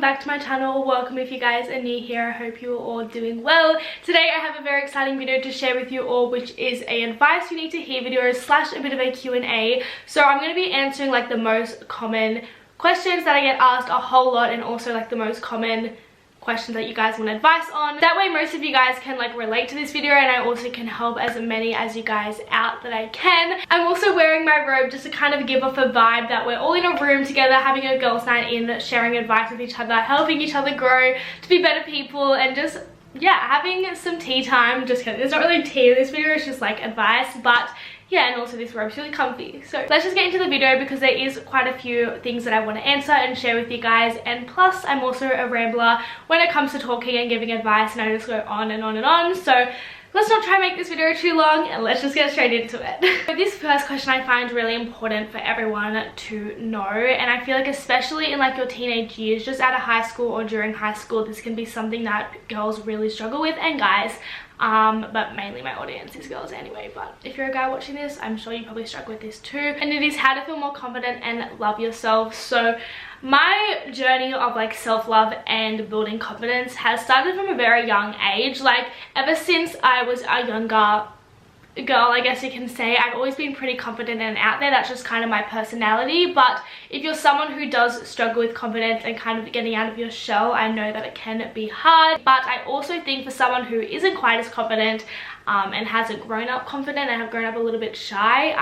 back to my channel. Welcome if you guys are new here. I hope you are all doing well. Today I have a very exciting video to share with you all, which is a advice you need to hear video slash a bit of a Q&A. So I'm going to be answering like the most common questions that I get asked a whole lot, and also like the most common questions that you guys want advice on. That way most of you guys can like relate to this video, and I also can help as many as you guys out that I can. I'm also wearing my robe just to kind of give off a vibe that we're all in a room together having a girls' night in, sharing advice with each other, helping each other grow to be better people, and just, yeah, having some tea time. Just kidding, there's not really tea in this video, it's just like advice. But yeah, and also this robe's really comfy. So let's just get into the video because there is quite a few things that I want to answer and share with you guys. And plus I'm also a rambler when it comes to talking and giving advice, and I just go on and on and on. So let's not try and make this video too long, and let's just get straight into it. So this first question I find really important for everyone to know, and I feel like especially in like your teenage years, just out of high school or during high school, this can be something that girls really struggle with, and guys. But mainly my audience is girls anyway, but if you're a guy watching this, I'm sure you probably struggle with this too. And it is how to feel more confident and love yourself. So my journey of like self-love and building confidence has started from a very young age. Like ever since I was a younger girl, I guess you can say, I've always been pretty confident and out there. That's just kind of my personality. But if you're someone who does struggle with confidence and kind of getting out of your shell, I know that it can be hard. But I also think for someone who isn't quite as confident and hasn't grown up confident and have grown up a little bit shy,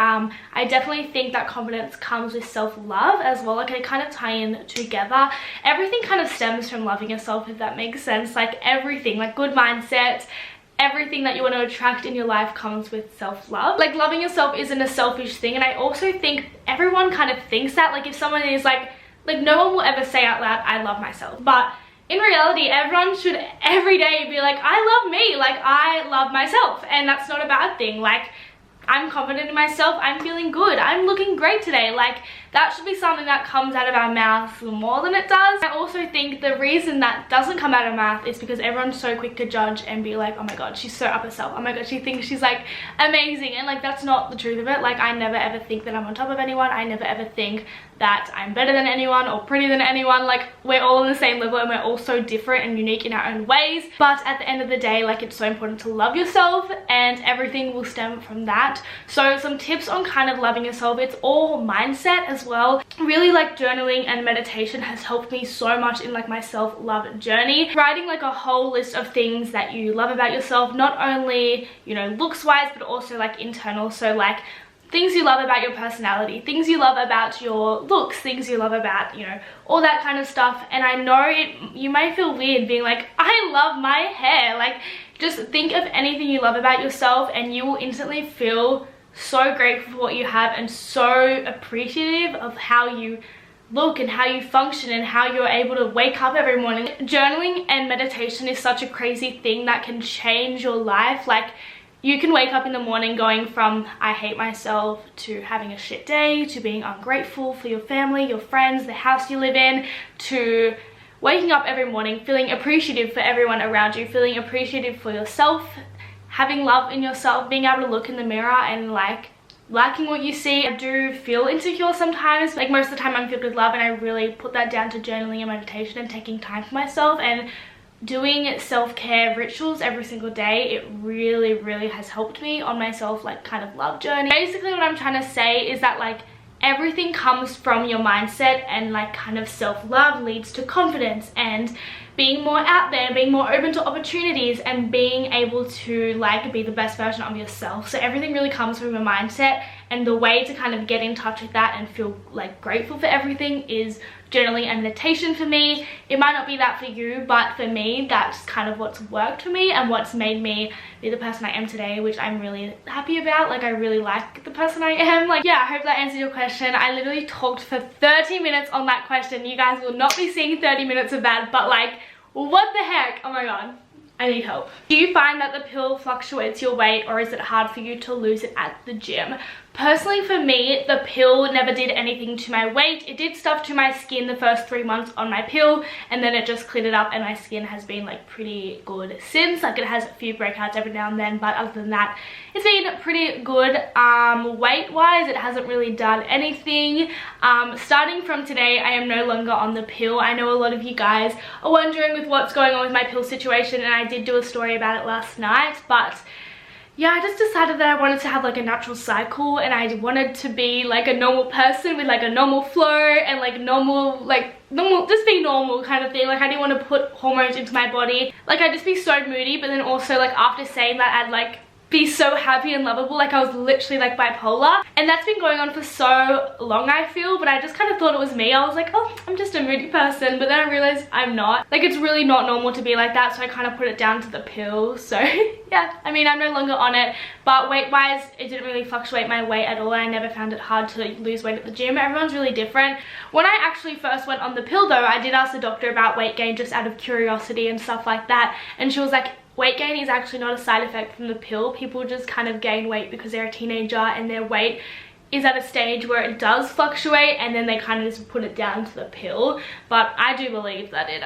I definitely think that confidence comes with self-love as well. Like they kind of tie in together. Everything kind of stems from loving yourself, if that makes sense. Like everything, like good mindset, everything that you want to attract in your life comes with self-love. Like loving yourself isn't a selfish thing, and I also think everyone kind of thinks that. Like if someone is like no one will ever say out loud, I love myself. But in reality, everyone should every day be like, I love me, like I love myself. And that's not a bad thing. Like I'm confident in myself, I'm feeling good, I'm looking great today. Like that should be something that comes out of our mouth more than it does. I also think the reason that doesn't come out of our mouth is because everyone's so quick to judge and be like, oh my god, she's so up herself, oh my god, she thinks she's like amazing. And like that's not the truth of it. Like I never ever think that I'm on top of anyone. I never ever think that I'm better than anyone or prettier than anyone. Like we're all on the same level, and we're all so different and unique in our own ways. But at the end of the day, like it's so important to love yourself, and everything will stem from that. So some tips on kind of loving yourself, it's all mindset as well. Really like journaling and meditation has helped me so much in like my self-love journey. Writing like a whole list of things that you love about yourself, not only, you know, looks wise, but also like internal. So like things you love about your personality, things you love about your looks, things you love about, you know, all that kind of stuff. And I know you may feel weird being like, I love my hair. Like just think of anything you love about yourself and you will instantly feel so grateful for what you have and so appreciative of how you look and how you function and how you're able to wake up every morning. Journaling and meditation is such a crazy thing that can change your life. Like you can wake up in the morning going from I hate myself to having a shit day, to being ungrateful for your family, your friends, the house you live in, to waking up every morning feeling appreciative for everyone around you, feeling appreciative for yourself, having love in yourself, being able to look in the mirror and like liking what you see. I do feel insecure sometimes. Like most of the time I'm filled with love, and I really put that down to journaling and meditation and taking time for myself and doing self-care rituals every single day. It really has helped me on my self like kind of love journey. Basically what I'm trying to say is that like everything comes from your mindset, and like kind of self-love leads to confidence and being more out there, being more open to opportunities, and being able to like be the best version of yourself. So everything really comes from your mindset, and the way to kind of get in touch with that and feel like grateful for everything is journaling and meditation for me. It might not be that for you, but for me that's kind of what's worked for me and what's made me be the person I am today, which I'm really happy about. Like I really like the person I am. Like yeah, I hope that answered your question. I literally talked for 30 minutes on that question. You guys will not be seeing 30 minutes of that, but like what the heck, oh my god, I need help. Do you find that the pill fluctuates your weight, or is it hard for you to lose it at the gym? Personally, for me, the pill never did anything to my weight. It did stuff to my skin the first 3 months on my pill, and then it just cleared it up, and my skin has been like pretty good since. Like, it has a few breakouts every now and then, but other than that, it's been pretty good. Weight wise, it hasn't really done anything. Starting from today, I am no longer on the pill. I know a lot of you guys are wondering with what's going on with my pill situation, and I did do a story about it last night, but yeah, I just decided that I wanted to have like a natural cycle, and I wanted to be like a normal person with like a normal flow and like normal, just be normal kind of thing. Like, I didn't want to put hormones into my body. Like, I'd just be so moody, but then also like after saying that, I'd like be so happy and lovable. Like, I was literally like bipolar, and that's been going on for so long, I feel. But I just kind of thought it was me. I was like, oh, I'm just a moody person, but then I realized I'm not. Like, it's really not normal to be like that, so I kind of put it down to the pill. So yeah, I mean, I'm no longer on it, but weight wise, it didn't really fluctuate my weight at all. I never found it hard to lose weight at the gym. Everyone's really different. When I actually first went on the pill though, I did ask the doctor about weight gain just out of curiosity and stuff like that, and she was like, weight gain is actually not a side effect from the pill. People just kind of gain weight because they're a teenager and their weight is at a stage where it does fluctuate, and then they kind of just put it down to the pill. But I do believe that it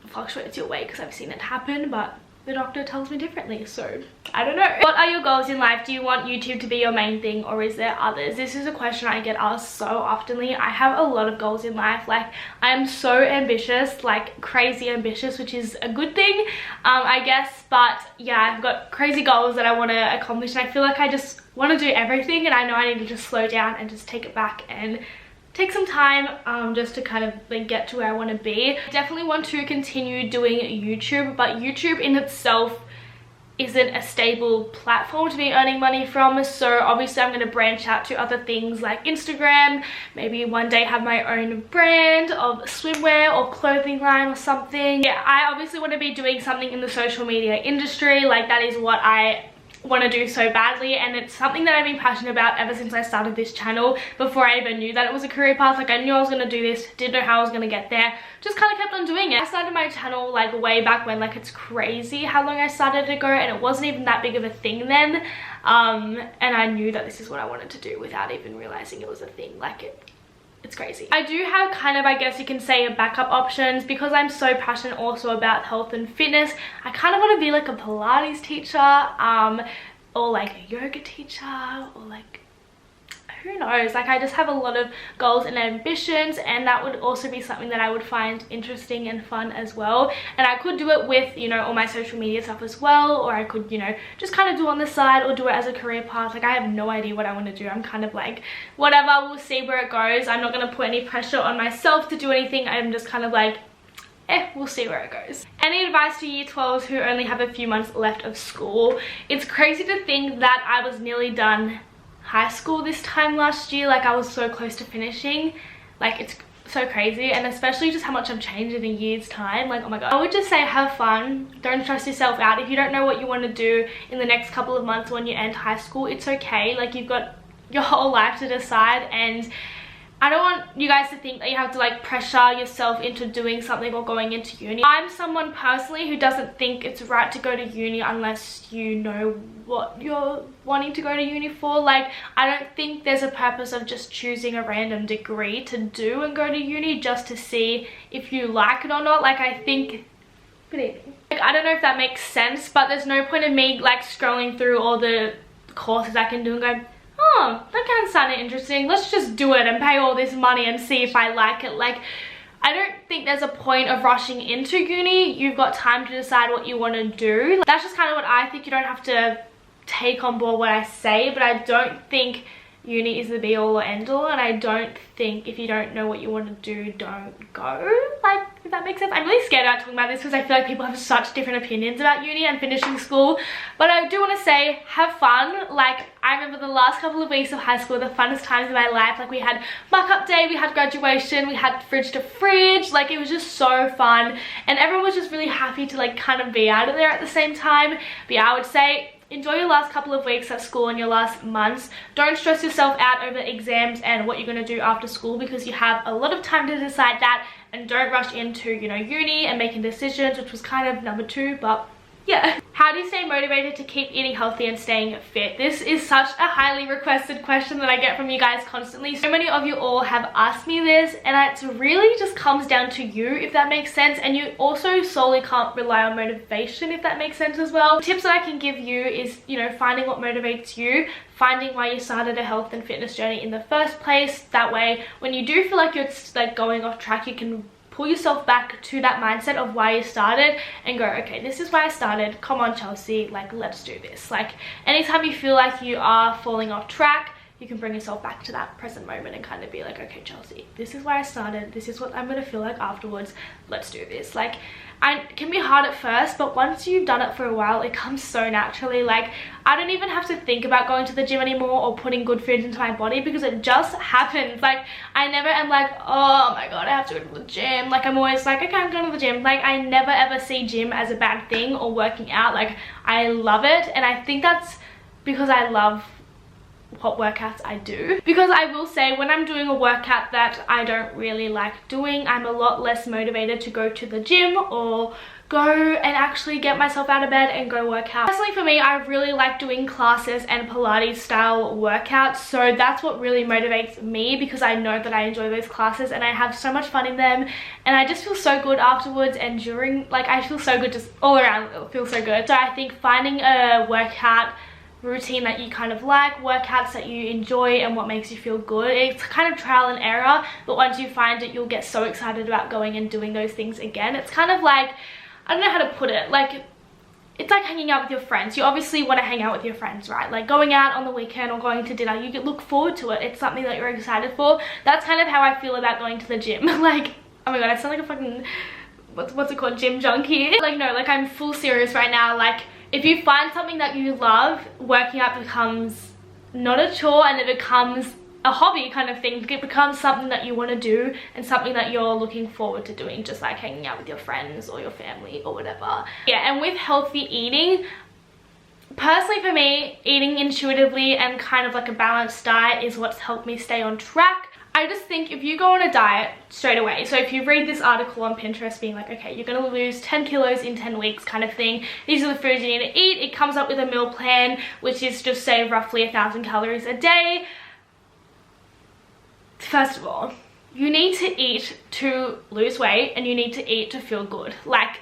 fluctuates your weight because I've seen it happen, but the doctor tells me differently, so I don't know. What are your goals in life? Do you want YouTube to be your main thing, or is there others? This is a question I get asked so oftenly. I have a lot of goals in life. Like, I am so ambitious, like crazy ambitious, which is a good thing, I guess. But yeah, I've got crazy goals that I want to accomplish, and I feel like I just want to do everything, and I know I need to just slow down and just take it back and take some time just to kind of like get to where I want to be. I definitely want to continue doing YouTube, but YouTube in itself isn't a stable platform to be earning money from, so obviously I'm going to branch out to other things like Instagram, maybe one day have my own brand of swimwear or clothing line or something. Yeah, I obviously want to be doing something in the social media industry. Like, that is what I want to do so badly, and it's something that I've been passionate about ever since I started this channel, before I even knew that it was a career path. Like, I knew I was going to do this, didn't know how I was going to get there, just kind of kept on doing it. I started my channel like way back when. Like, it's crazy how long I started ago, and it wasn't even that big of a thing then, and I knew that this is what I wanted to do without even realizing it was a thing. Like, it's crazy. I do have kind of, I guess you can say, a backup options because I'm so passionate also about health and fitness. I kind of want to be like a Pilates teacher, or like a yoga teacher, or like, who knows. Like, I just have a lot of goals and ambitions, and that would also be something that I would find interesting and fun as well. And I could do it with, you know, all my social media stuff as well, or I could, you know, just kind of do on the side or do it as a career path. Like, I have no idea what I want to do. I'm kind of like, whatever, we'll see where it goes. I'm not going to put any pressure on myself to do anything. I'm just kind of like, we'll see where it goes. Any advice to year 12s who only have a few months left of school? It's crazy to think that I was nearly done high school this time last year. Like, I was so close to finishing. Like, it's so crazy, and especially just how much I've changed in a year's time. Like, oh my god. I would just say have fun. Don't stress yourself out. If you don't know what you want to do in the next couple of months when you end high school, it's okay. Like, you've got your whole life to decide, and I don't want you guys to think that you have to like pressure yourself into doing something or going into uni. I'm someone personally who doesn't think it's right to go to uni unless you know what you're wanting to go to uni for. Like, I don't think there's a purpose of just choosing a random degree to do and go to uni just to see if you like it or not. Like, I think, good evening. Like, I don't know if that makes sense, but there's no point in me like scrolling through all the courses I can do and go, oh, that kind of sounded interesting, let's just do it and pay all this money and see if I like it. Like, I don't think there's a point of rushing into uni. You've got time to decide what you want to do. That's just kind of what I think. You don't have to take on board what I say, but I don't think uni is the be all or end all, and I don't think if you don't know what you want to do, don't go. Like, if that makes sense. I'm really scared about talking about this because I feel like people have such different opinions about uni and finishing school, but I do want to say have fun. Like, I remember the last couple of weeks of high school, the funnest times of my life. Like, we had mock-up day, we had graduation, we had fridge to fridge. Like, it was just so fun, and everyone was just really happy to like kind of be out of there at the same time. But yeah, I would say enjoy your last couple of weeks at school and your last months. Don't stress yourself out over exams and what you're going to do after school, because you have a lot of time to decide that. And don't rush into, you know, uni and making decisions, which was kind of number 2, but yeah. How do you stay motivated to keep eating healthy and staying fit? This is such a highly requested question that I get from you guys constantly. So many of you all have asked me this, and it really just comes down to you, if that makes sense. And you also solely can't rely on motivation, if that makes sense as well. The tips that I can give you is, you know, finding what motivates you, finding why you started a health and fitness journey in the first place. That way, when you do feel like you're like going off track, you can pull yourself back to that mindset of why you started and go, okay, this is why I started. Come on, Chelsea, like, let's do this. Like, anytime you feel like you are falling off track, you can bring yourself back to that present moment and kind of be like, okay, Chelsea, this is why I started. This is what I'm going to feel like afterwards. Let's do this. Like, it can be hard at first, but once you've done it for a while, it comes so naturally. Like, I don't even have to think about going to the gym anymore or putting good food into my body, because it just happens. Like, I never am like, oh my god, I have to go to the gym. Like, I'm always like, okay, I'm going to the gym. Like, I never ever see gym as a bad thing or working out. Like, I love it, and I think that's because I love what workouts I do. Because I will say, when I'm doing a workout that I don't really like doing, I'm a lot less motivated to go to the gym or go and actually get myself out of bed and go work out. Personally, for me, I really like doing classes and Pilates style workouts, so that's what really motivates me, because I know that I enjoy those classes and I have so much fun in them, and I just feel so good afterwards and during. Like, I feel so good just all around. It feels so good. So I think finding a workout routine that you kind of like, workouts that you enjoy and what makes you feel good, it's kind of trial and error, but once you find it, you'll get so excited about going and doing those things again. It's kind of like, I don't know how to put it, like, it's like hanging out with your friends. You obviously want to hang out with your friends, right? Like, going out on the weekend or going to dinner, you look forward to it. It's something that you're excited for. That's kind of how I feel about going to the gym. Like, oh my god, I sound like a fucking, what's it called, gym junkie. Like, no, like, I'm full serious right now. Like, if you find something that you love, working out becomes not a chore, and it becomes a hobby kind of thing. It becomes something that you want to do and something that you're looking forward to doing, just like hanging out with your friends or your family or whatever. Yeah, and with healthy eating, personally for me, eating intuitively and kind of like a balanced diet is what's helped me stay on track. I just think if you go on a diet straight away, so if you read this article on Pinterest being like, okay, you're gonna lose 10 kilos in 10 weeks kind of thing, these are the foods you need to eat, it comes up with a meal plan, which is just say roughly 1,000 calories a day. First of all, you need to eat to lose weight, and you need to eat to feel good. Like,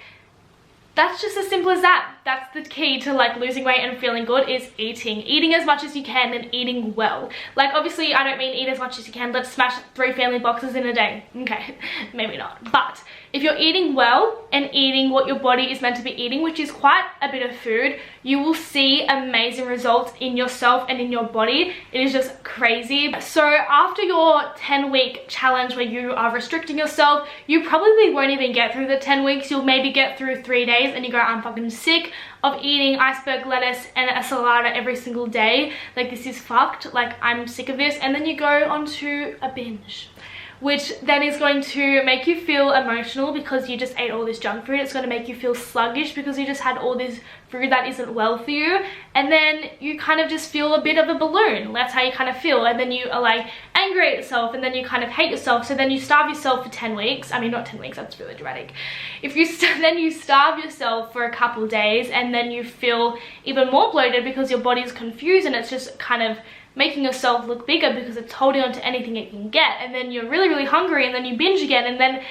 that's just as simple as that. That's the key to like losing weight and feeling good, is eating as much as you can and eating well. Like, obviously I don't mean eat as much as you can, let's smash 3 family boxes in a day. Okay, maybe not. But if you're eating well and eating what your body is meant to be eating, which is quite a bit of food, you will see amazing results in yourself and in your body. It is just crazy. So after your 10-week challenge where you are restricting yourself, you probably won't even get through the 10 weeks. You'll maybe get through 3 days and you go, I'm fucking sick of eating iceberg lettuce and a salada every single day. Like, this is fucked. Like, I'm sick of this. And then you go onto a binge, which then is going to make you feel emotional because you just ate all this junk food. It's going to make you feel sluggish because you just had all this food that isn't well for you. And then you kind of just feel a bit of a balloon. That's how you kind of feel. And then you are like angry at yourself, and then you kind of hate yourself. So then you starve yourself for 10 weeks. I mean, not 10 weeks, that's really dramatic. If you then you starve yourself for a couple days, and then you feel even more bloated because your body's confused, and it's just kind of making yourself look bigger because it's holding on to anything it can get. And then you're really, really hungry, and then you binge again, and then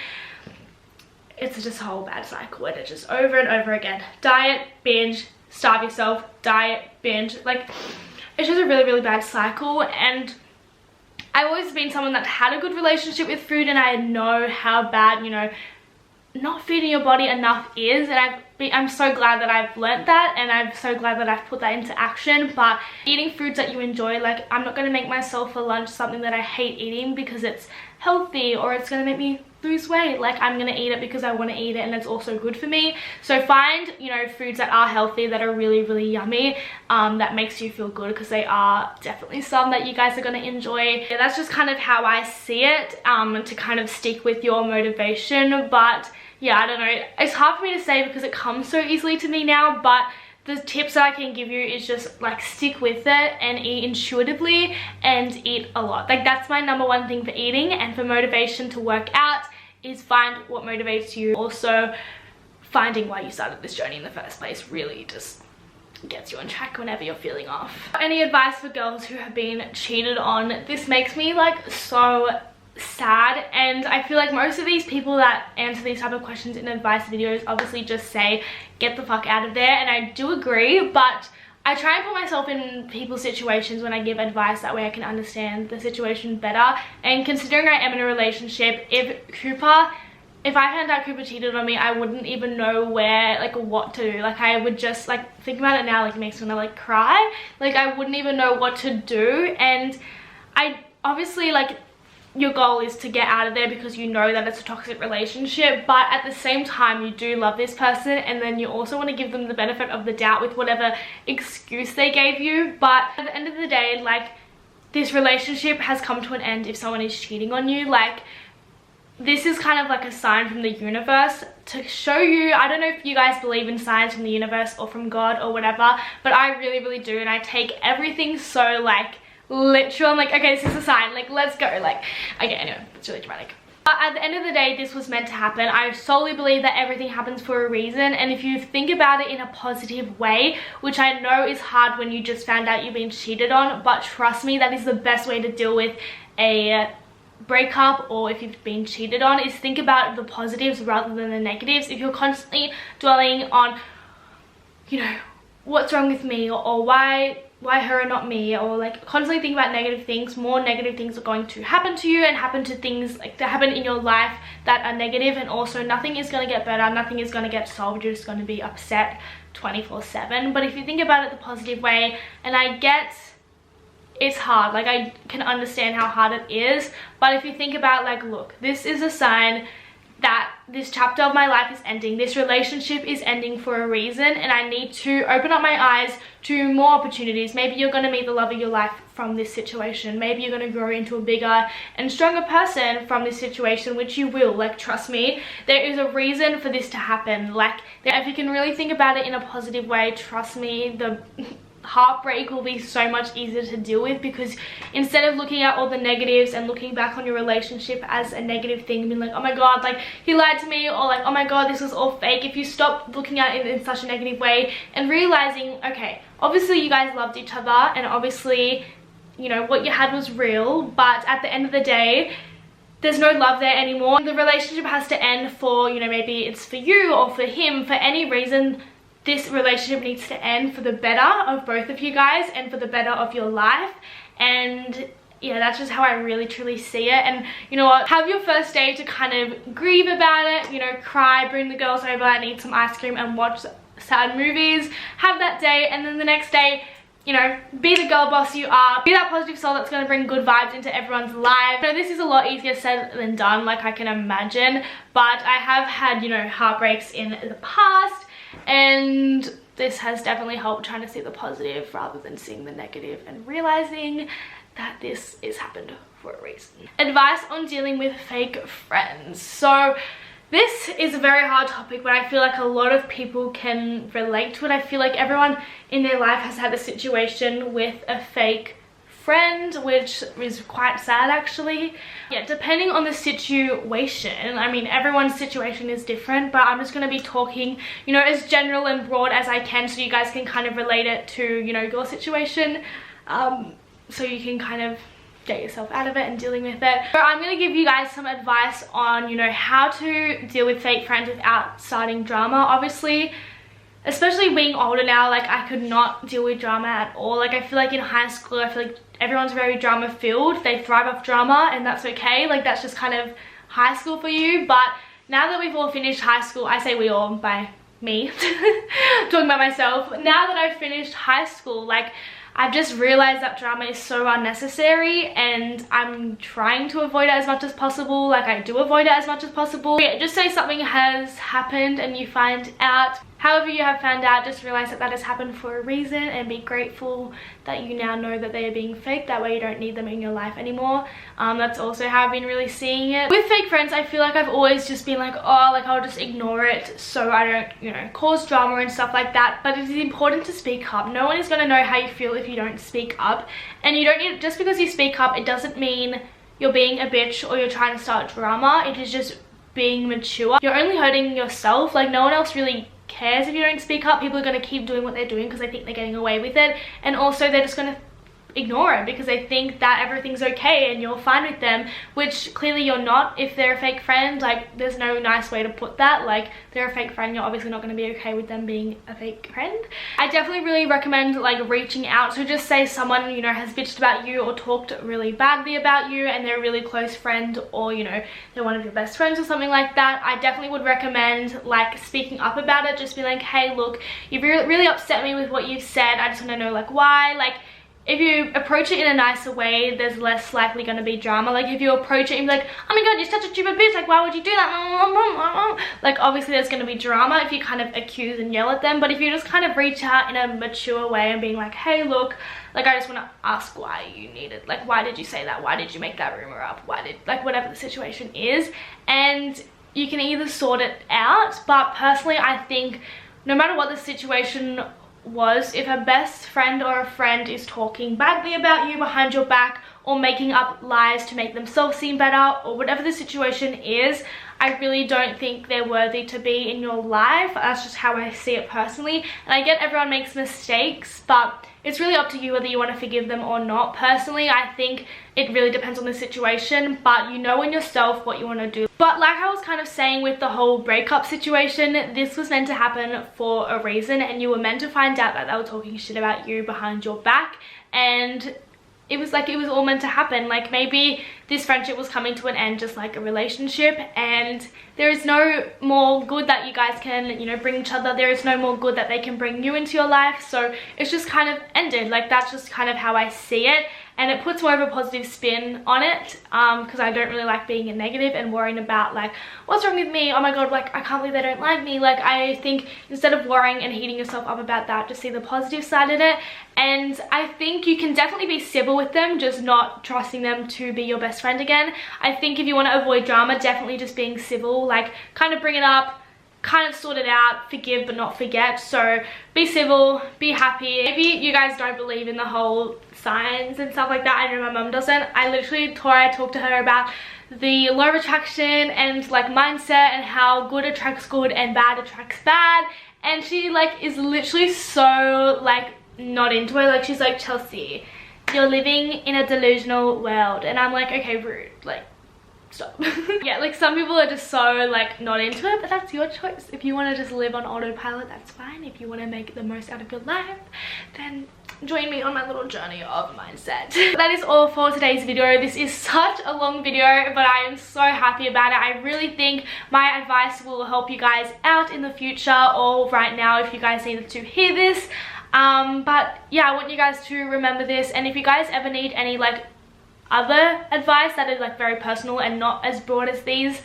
it's just a whole bad cycle, and it's just over and over again. Diet, binge, starve yourself, diet, binge. Like, it's just a really, really bad cycle. And I've always been someone that had a good relationship with food, and I know how bad, you know, not feeding your body enough is. And I'm so glad that I've learnt that, and I'm so glad that I've put that into action. But eating foods that you enjoy, like, I'm not going to make myself for lunch something that I hate eating because it's healthy or it's going to make me lose weight. Like, I'm going to eat it because I want to eat it, and it's also good for me. So find, you know, foods that are healthy, that are really, really yummy, that makes you feel good, because they are definitely some that you guys are going to enjoy. Yeah, that's just kind of how I see it, to kind of stick with your motivation. But yeah, I don't know, it's hard for me to say because it comes so easily to me now, but the tips that I can give you is just like stick with it and eat intuitively and eat a lot. Like, that's my #1 thing for eating. And for motivation to work out is find what motivates you. Also finding why you started this journey in the first place really just gets you on track whenever you're feeling off. Any advice for girls who have been cheated on? This makes me like so sad, and I feel like most of these people that answer these type of questions in advice videos obviously just say get the fuck out of there, and I do agree, but I try and put myself in people's situations when I give advice, that way I can understand the situation better. And considering I am in a relationship, if I found out Cooper cheated on me, I wouldn't even know where, like, what to do. Like, I would just, like, think about it now, like, it makes me want to, like, cry. Like, I wouldn't even know what to do. And I obviously, like, your goal is to get out of there because you know that it's a toxic relationship, but at the same time you do love this person, and then you also want to give them the benefit of the doubt with whatever excuse they gave you. But at the end of the day, like, this relationship has come to an end if someone is cheating on you. Like, this is kind of like a sign from the universe to show you. I don't know if you guys believe in signs from the universe or from God or whatever, but I really do, and I take everything so, like, literal. I'm like, okay, this is a sign, like, let's go. Like, okay, anyway, it's really dramatic. But at the end of the day, this was meant to happen. I solely believe that everything happens for a reason, and if you think about it in a positive way, which I know is hard when you just found out you've been cheated on, but trust me, that is the best way to deal with a breakup, or if you've been cheated on, is think about the positives rather than the negatives. If you're constantly dwelling on, you know, what's wrong with me, or why her and not me, or like constantly think about negative things, more negative things are going to happen to you and happen to things like that happen in your life that are negative. And also nothing is going to get better, nothing is going to get solved, you're just going to be upset 24/7. But if you think about it the positive way, and I get it's hard, like, I can understand how hard it is, but if you think about, like, look, this is a sign that this chapter of my life is ending, this relationship is ending for a reason, and I need to open up my eyes to more opportunities. Maybe you're going to meet the love of your life from this situation, maybe you're going to grow into a bigger and stronger person from this situation, which you will. Like, trust me, there is a reason for this to happen. Like, if you can really think about it in a positive way, trust me, the heartbreak will be so much easier to deal with, because instead of looking at all the negatives and looking back on your relationship as a negative thing, being like, oh my god, like, he lied to me, or like, oh my god, this was all fake, if you stop looking at it in such a negative way and realizing, okay, obviously you guys loved each other, and obviously, you know, what you had was real, but at the end of the day, there's no love there anymore. The relationship has to end for, you know, maybe it's for you or for him, for any reason. This relationship needs to end for the better of both of you guys and for the better of your life. And yeah, that's just how I really truly see it. And you know what, have your first day to kind of grieve about it, you know, cry, bring the girls over and eat some ice cream and watch sad movies, have that day, and then the next day, you know, be the girl boss you are, be that positive soul that's going to bring good vibes into everyone's life. So this is a lot easier said than done, like I can imagine, but I have had, you know, heartbreaks in the past, and this has definitely helped trying to see the positive rather than seeing the negative and realizing that this is happened for a reason. Advice on dealing with fake friends. So this is a very hard topic, but I feel like a lot of people can relate to it. I feel like everyone in their life has had a situation with a fake friend, which is quite sad actually. Yeah, depending on the situation, I mean, everyone's situation is different, but I'm just going to be talking, you know, as general and broad as I can, so you guys can kind of relate it to, you know, your situation, so you can kind of get yourself out of it and dealing with it. So I'm going to give you guys some advice on, you know, how to deal with fake friends without starting drama. Obviously, especially being older now, like, I could not deal with drama at all. Like, I feel like in high school, I feel like everyone's very drama filled, they thrive off drama, and that's okay. Like, that's just kind of high school for you. But now that we've all finished high school, I say we all by me talking about myself, now that I've finished high school, like, I've just realized that drama is so unnecessary, and I'm trying to avoid it as much as possible. Like, I do avoid it as much as possible. Yeah, just say something has happened and you find out, however you have found out, just realize that that has happened for a reason, and be grateful that you now know that they are being fake. That way you don't need them in your life anymore. That's also how I've been really seeing it. With fake friends, I feel like I've always just been like, oh, like, I'll just ignore it so I don't, you know, cause drama and stuff like that. But it is important to speak up. No one is going to know how you feel if you don't speak up. And you don't need, just because you speak up, it doesn't mean you're being a bitch or you're trying to start drama. It is just being mature. You're only hurting yourself. Like, no one else really cares if you don't speak up. People are going to keep doing what they're doing because they think they're getting away with it, and also they're just going to ignore it because they think that everything's okay and you're fine with them, which clearly you're not. If they're a fake friend, like, there's no nice way to put that. Like, they're a fake friend, you're obviously not going to be okay with them being a fake friend. I definitely really recommend like reaching out. So just say someone, you know, has bitched about you or talked really badly about you and they're a really close friend, or, you know, they're one of your best friends or something like that. I definitely would recommend like speaking up about it. Just be like, hey, look, you've really upset me with what you've said. I just want to know like why. Like, if you approach it in a nicer way, there's less likely going to be drama. Like, if you approach it and be like, oh my god, you're such a stupid bitch, like, why would you do that? Like, obviously there's going to be drama if you kind of accuse and yell at them. But if you just kind of reach out in a mature way and being like, hey, look, like, I just want to ask why you needed, like, why did you say that? Why did you make that rumor up? Why did, like, whatever the situation is. And you can either sort it out. But personally, I think no matter what the situation was, if a best friend or a friend is talking badly about you behind your back or making up lies to make themselves seem better, or whatever the situation is, I really don't think they're worthy to be in your life. That's just how I see it personally. And I get everyone makes mistakes, but it's really up to you whether you want to forgive them or not. Personally, I think it really depends on the situation, but you know in yourself what you want to do. But like I was kind of saying with the whole breakup situation, this was meant to happen for a reason, and you were meant to find out that they were talking shit about you behind your back, and it was like, it was all meant to happen. Like, maybe this friendship was coming to an end just like a relationship, and there is no more good that you guys can, you know, bring each other. There is no more good that they can bring you into your life, so it's just kind of ended. Like, that's just kind of how I see it. And it puts more of a positive spin on it, because I don't really like being a negative and worrying about like, what's wrong with me? Oh my god, like, I can't believe they don't like me. Like, I think instead of worrying and heating yourself up about that, just see the positive side in it. And I think you can definitely be civil with them, just not trusting them to be your best friend again. I think if you want to avoid drama, definitely just being civil, like, kind of bring it up, kind of sort it out, forgive but not forget. So be civil, be happy. Maybe you guys don't believe in the whole signs and stuff like that. I know my mum doesn't. I literally talked to her about the law of attraction and like mindset, and how good attracts good and bad attracts bad, and she like is literally so like not into it. Like, she's like, Chelsea, you're living in a delusional world. And I'm like, okay, rude, like, stop. Yeah, like, some people are just so like not into it, but that's your choice. If you want to just live on autopilot, that's fine. If you want to make the most out of your life, then join me on my little journey of mindset. That is all for today's video. This is such a long video, but I am so happy about it. I really think my advice will help you guys out in the future, or right now if you guys needed to hear this. But yeah, I want you guys to remember this. And if you guys ever need any like other advice that is like very personal and not as broad as these,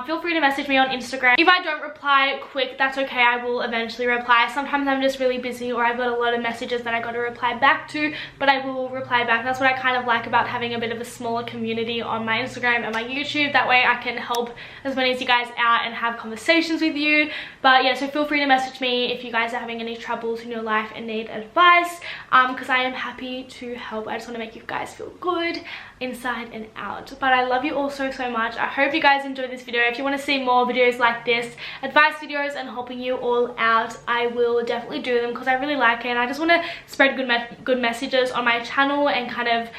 feel free to message me on Instagram. If I don't reply quick, that's okay, I will eventually reply. Sometimes I'm just really busy, or I've got a lot of messages that I got to reply back to, but I will reply back. That's what I kind of like about having a bit of a smaller community on my Instagram and my YouTube. That way I can help as many as you guys out and have conversations with you. But yeah, so feel free to message me if you guys are having any troubles in your life and need advice, because I am happy to help. I just want to make you guys feel good inside and out. But I love you all so much. I hope you guys enjoyed this video. If you want to see more videos like this, advice videos and helping you all out, I will definitely do them because I really like it, and I just want to spread good messages on my channel and kind of,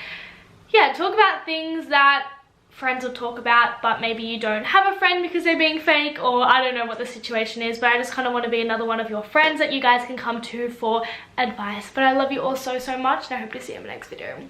yeah, talk about things that friends will talk about, but maybe you don't have a friend because they're being fake, or I don't know what the situation is, but I just kind of want to be another one of your friends that you guys can come to for advice. But I love you all so much, and I hope to see you in my next video.